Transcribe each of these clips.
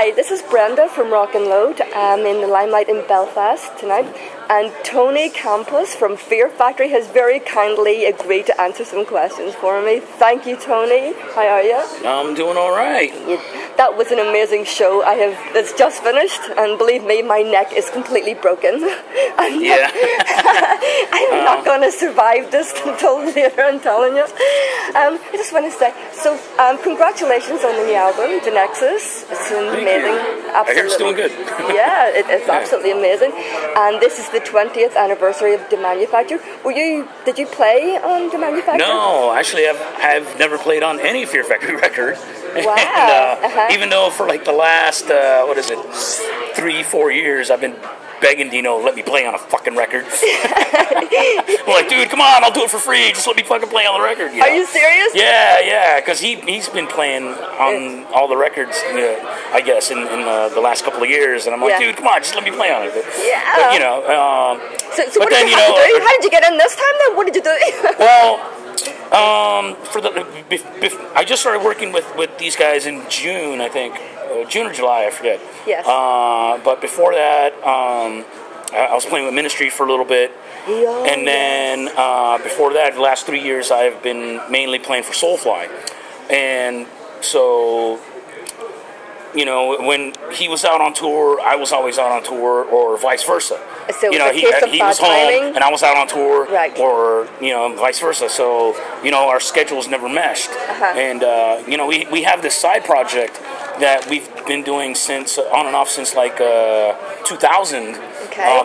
Hi, this is Brenda from Rock and Load. I'm in the limelight in Belfast tonight, and Tony Campos from Fear Factory has very kindly agreed to answer some questions for me. Thank you, Tony. How are you? I'm doing all right. That was an amazing show. It's just finished, and believe me, my neck is completely broken. I'm not going to survive this until later, I'm telling you. I just want to say, so congratulations on the new album, The Nexus. It's amazing. Absolutely. I hear it's doing good. Yeah, it's absolutely amazing. And this is the 20th anniversary of The Manufacturer. Did you play on The Manufacturer? No, actually, I've never played on any Fear Factory record. Wow. And, even though for like the last, 3-4 years, I've been begging Dino, let me play on a fucking record. I'm like, dude, come on, I'll do it for free. Just let me fucking play on the record. You know? Are you serious? Yeah, because he's been playing on all the records, I guess, in the last couple of years. And I'm like, dude, come on, just let me play on it. But, So what did you have to do? How did you get in this time then? What did you do? Well, I just started working with these guys in June, I think. June or July, I forget. Yes. But before that, I was playing with Ministry for a little bit. Yeah. And then before that, the last 3 years, I've been mainly playing for Soulfly. And so, when he was out on tour, I was always out on tour, or vice versa. So he was home, and I was out on tour, right. Or vice versa. So our schedules never meshed. And we have this side project that we've been doing since on and off since like 2000,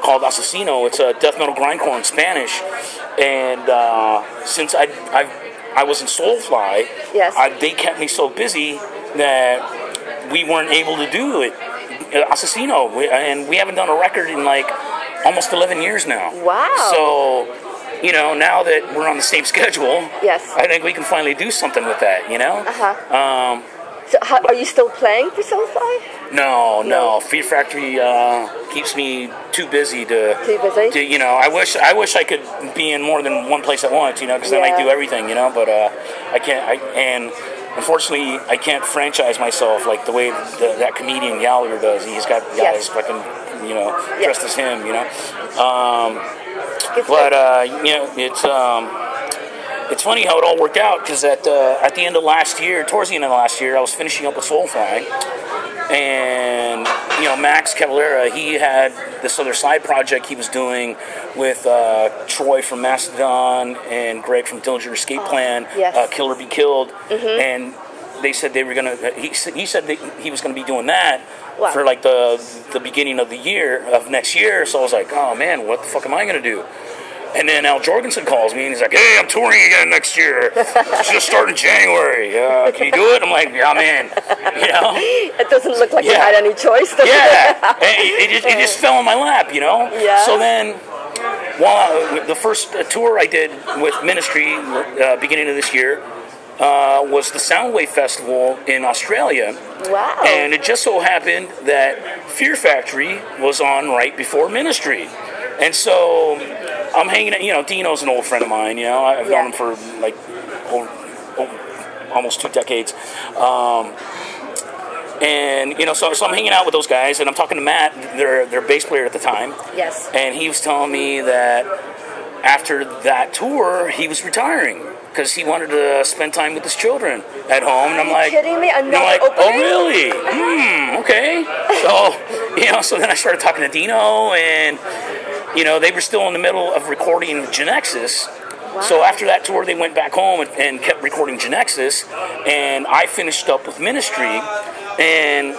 called Asesino. It's a death metal grindcore in Spanish, and since I was in Soulfly, yes. They kept me so busy that we weren't able to do it. Asesino, and we haven't done a record in like almost 11 years now. Wow. So, now that we're on the same schedule, yes, I think we can finally do something with that, So are you still playing for Soulfly? No. Fear Factory keeps me too busy to... Too busy? I wish I could be in more than one place at once, because then I do everything, but I can't, and unfortunately, I can't franchise myself like the way that comedian Gallagher does. He's got guys fucking, dressed as him, It's funny how it all worked out, because at the end of last year, towards the end of last year, I was finishing up with Soulfly, and Max Cavalera, he had this other side project he was doing with Troy from Mastodon and Greg from Dillinger Escape Plan, Kill or Be Killed, and they said they were gonna. He said that he was gonna be doing that for like the beginning of the year of next year. So I was like, oh man, what the fuck am I gonna do? And then Al Jorgensen calls me and he's like, hey, I'm touring again next year. It's just starting in January. Can you do it? I'm like, yeah, man. It doesn't look like you had any choice. It just fell in my lap, Yeah. So then, the first tour I did with Ministry, beginning of this year, was the Soundwave Festival in Australia. Wow. And it just so happened that Fear Factory was on right before Ministry. And so I'm hanging out, Dino's an old friend of mine, I've known him for like almost 2 decades. And, so I'm hanging out with those guys, and I'm talking to Matt, their bass player at the time. Yes. And he was telling me that after that tour, he was retiring, because he wanted to spend time with his children at home. And I'm like, kidding me? I'm like, oh really? Okay. So, so then I started talking to Dino, and they were still in the middle of recording Genexus. Wow. So after that tour, they went back home and kept recording Genexus, and I finished up with Ministry. And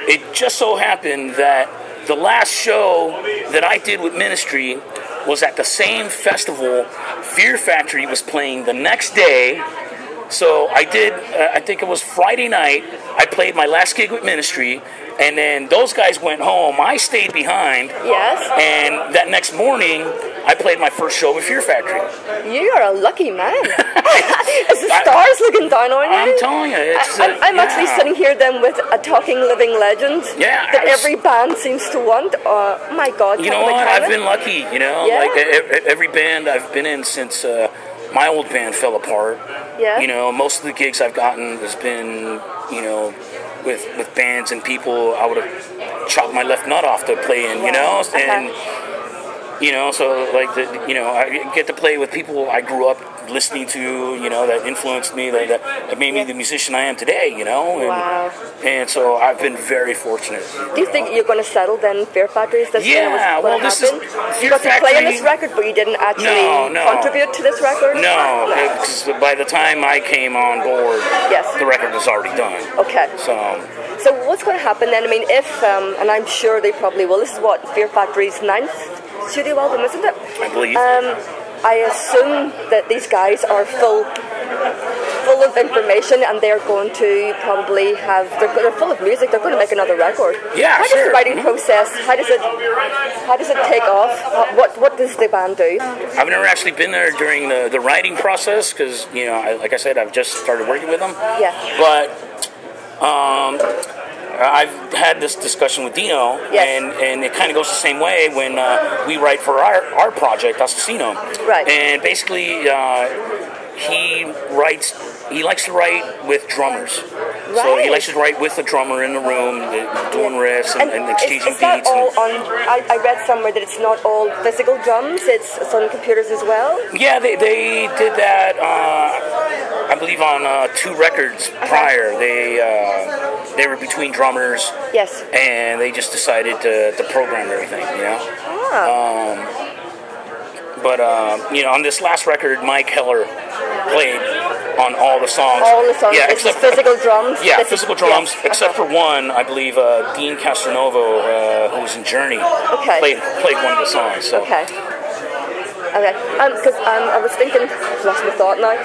it just so happened that the last show that I did with Ministry was at the same festival Fear Factory was playing the next day. So I did, I think it was Friday night, I played my last gig with Ministry, and then those guys went home. I stayed behind. Yes. And that next morning, I played my first show with Fear Factory. You are a lucky man. Is the stars looking down on you? I'm telling you. I'm actually sitting here then with a talking living legend that every band seems to want. My God. You know what? I've been lucky, like every band I've been in since my old band fell apart. Yeah. Most of the gigs I've gotten has been, with bands and people I would have chopped my left nut off to play in, you know, and you know, so like I get to play with people I grew up listening to, you know, that influenced me, that made me the musician I am today, you know. And so I've been very fortunate. Do you think you're going to settle then in Fear Factory? Is this this is you got to play on this record, but you didn't actually contribute to this record? No, because by the time I came on board, the record was already done. Okay. So what's going to happen then? I mean, if, and I'm sure they probably will, this is what, Fear Factory's 9th studio album, isn't it? I believe. I assume that these guys are full of information, and they're going to probably they're full of music. They're going to make another record. Yeah, How does the writing process? How does it take off? What does the band do? I've never actually been there during the writing process because, you know, like I said, I've just started working with them. Yeah. But I've had this discussion with Dino, and it kind of goes the same way when we write for our project, Assassino. Right. And basically, he likes to write with drummers. Right. So he likes to write with a drummer in the room, doing riffs and exchanging is that beats. All I read somewhere that it's not all physical drums, it's on computers as well? Yeah, they did that, I believe, on 2 records prior. They were between drummers. Yes. And they just decided to program everything, you know? But, you know, on this last record, Mike Heller played on all the songs. All the songs, yeah, it's just physical drums? Yeah, physical drums, except for one, I believe, Dean Castronovo, who was in Journey, played one of the songs. So. Okay. Because I was thinking, I've lost my thought now,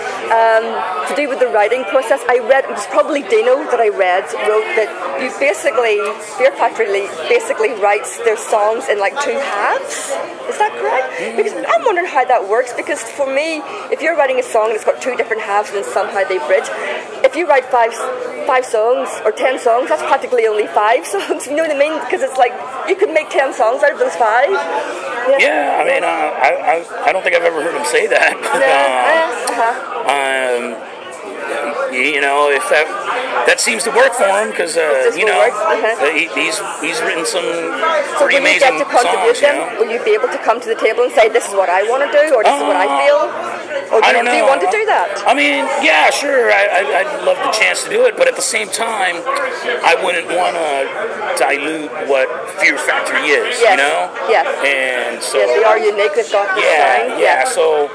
to do with the writing process, I read, it was probably Dino that I read, wrote that you basically, Fear Factory basically writes their songs in like 2 halves. Is that correct? Because I'm wondering how that works, because for me, if you're writing a song and it's got 2 different halves and then somehow they bridge, if you write 5 songs or 10 songs, that's practically only 5 songs, you know what I mean? Because it's like, you could make 10 songs out of those 5. Yeah, I mean, I don't think I've ever heard him say that. You know, if that seems to work for him, because you know, he's written some pretty amazing songs. You know? Will you be able to come to the table and say, "This is what I want to do," or "This is what I feel"? Or do you want to do that? I mean, yeah, sure. I'd love the chance to do it, but at the same time, I wouldn't want to dilute what Fear Factory is. Yes. You know? Yes. And so they are unique. They've got this sound. Yeah. So,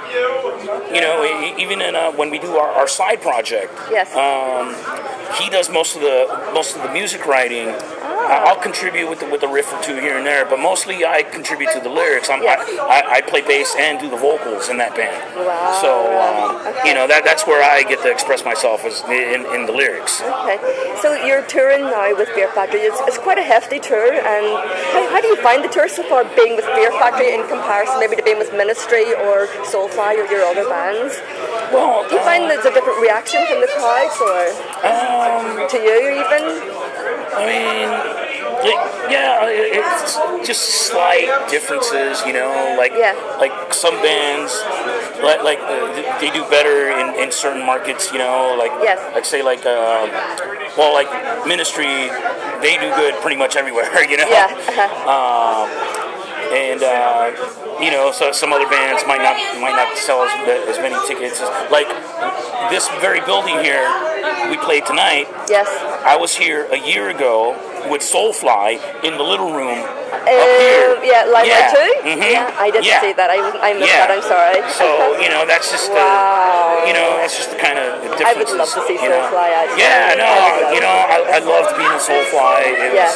you know, even in when we do our side project, he does most of the music writing. I'll contribute with the riff or 2 here and there, but mostly I contribute to the lyrics. I play bass and do the vocals in that band. Wow. So you know, that's where I get to express myself is in the lyrics. Okay. So you're touring now with Fear Factory. It's quite a hefty tour, and how do you find the tour so far, being with Fear Factory in comparison maybe to being with Ministry or Soulfly or your other bands? Well, do you find there's a different reaction from the crowds, or to you even? I mean, it's just slight differences, you know. Like some bands, like they do better in certain markets, you know. Like say like Ministry, they do good pretty much everywhere, you know. And you know, so some other bands might not sell as many tickets. Like this very building here we played tonight. Yes. I was here a year ago with Soulfly in the little room up here. Yeah, Limelight too? Yeah, I didn't see that. I missed that, I'm sorry. So, you know, that's just you know, that's just the kind of differences. I would love to see Soulfly. You know, I loved being in Soulfly. It was,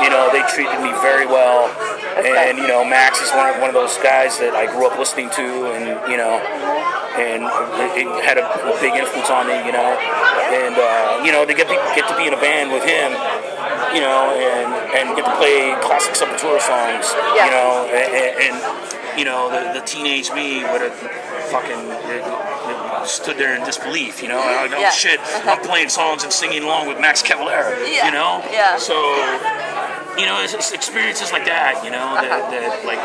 you know, they treated me very well. And, you know, Max is one of those guys that I grew up listening to, and, you know, and it had a big influence on me, you know. And, you know, to get to be in a band with him, you know, and get to play classic Sepultura songs, you know, and you know, the teenage me would have fucking stood there in disbelief, you know. And I go, shit, I'm playing songs and singing along with Max Cavalera, you know. So, you know, it's experiences like that, you know, that like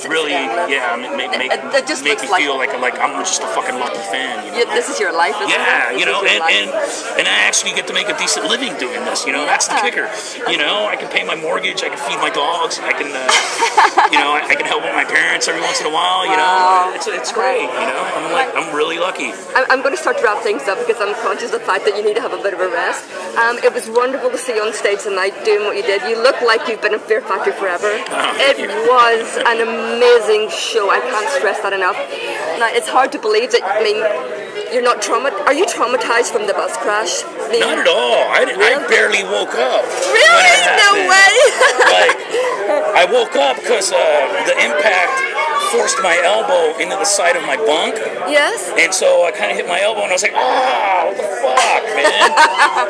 really, yeah, it just make looks me feel like I'm just a fucking lucky fan. You know? This is your life. Yeah, you know, and I actually get to make a decent living doing this. You know, that's the kicker. You know, I can pay my mortgage, I can feed my dogs, I can, you know, I can help with my parents every once in a while. You know, it's great. You know, I'm really lucky. I'm going to start to wrap things up because I'm conscious of the fact that you need to have a bit of a rest. It was wonderful to see you on stage tonight doing what you did. You look like you've been in Fear Factory forever. It was an amazing show. I can't stress that enough. Now, it's hard to believe that, I mean, you're not traumatized. Are you traumatized from the bus crash? Not at all. I barely woke up. Really? No way. Like, I woke up because the impact forced my elbow into the side of my bunk. Yes. And so I kind of hit my elbow, and I was like, "Ah, what the fuck, man!"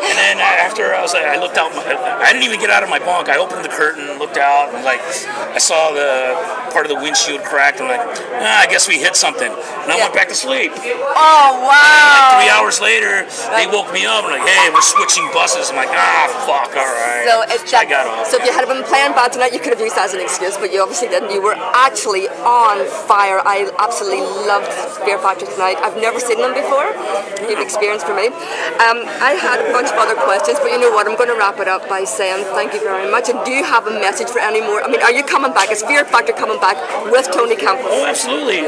And then after I looked out. I didn't even get out of my bunk. I opened the curtain, looked out, and like I saw the part of the windshield cracked. I'm like, I guess we hit something, and I went back to sleep. Oh wow! Like 3 hours later, they woke me up and like, "Hey, we're switching buses." I'm like, fuck, all right. So I got off. So if you had been playing bad tonight, you could have used that as an excuse, but you obviously didn't. You were actually on fire. I absolutely loved Fear Factory tonight. I've never seen them before. You've experienced for me. I had a bunch of other questions, but you know what? I'm going to wrap it up by saying thank you very much. And do you have a message for any more? I mean, are you coming back? Is Fear Factory coming back with Tony Campos? Oh, absolutely.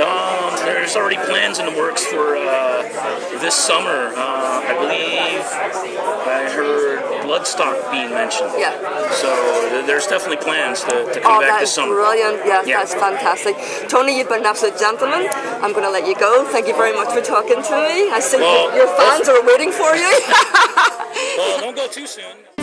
There's already plans in the works for this summer. I believe I heard Bloodstock being mentioned. Yeah. So there's definitely plans to come back this summer. Brilliant. Yes, yeah. That's fantastic. Tony, you've been an absolute gentleman. I'm going to let you go. Thank you very much for talking to me. I think your fans are waiting for you. Well, don't go too soon.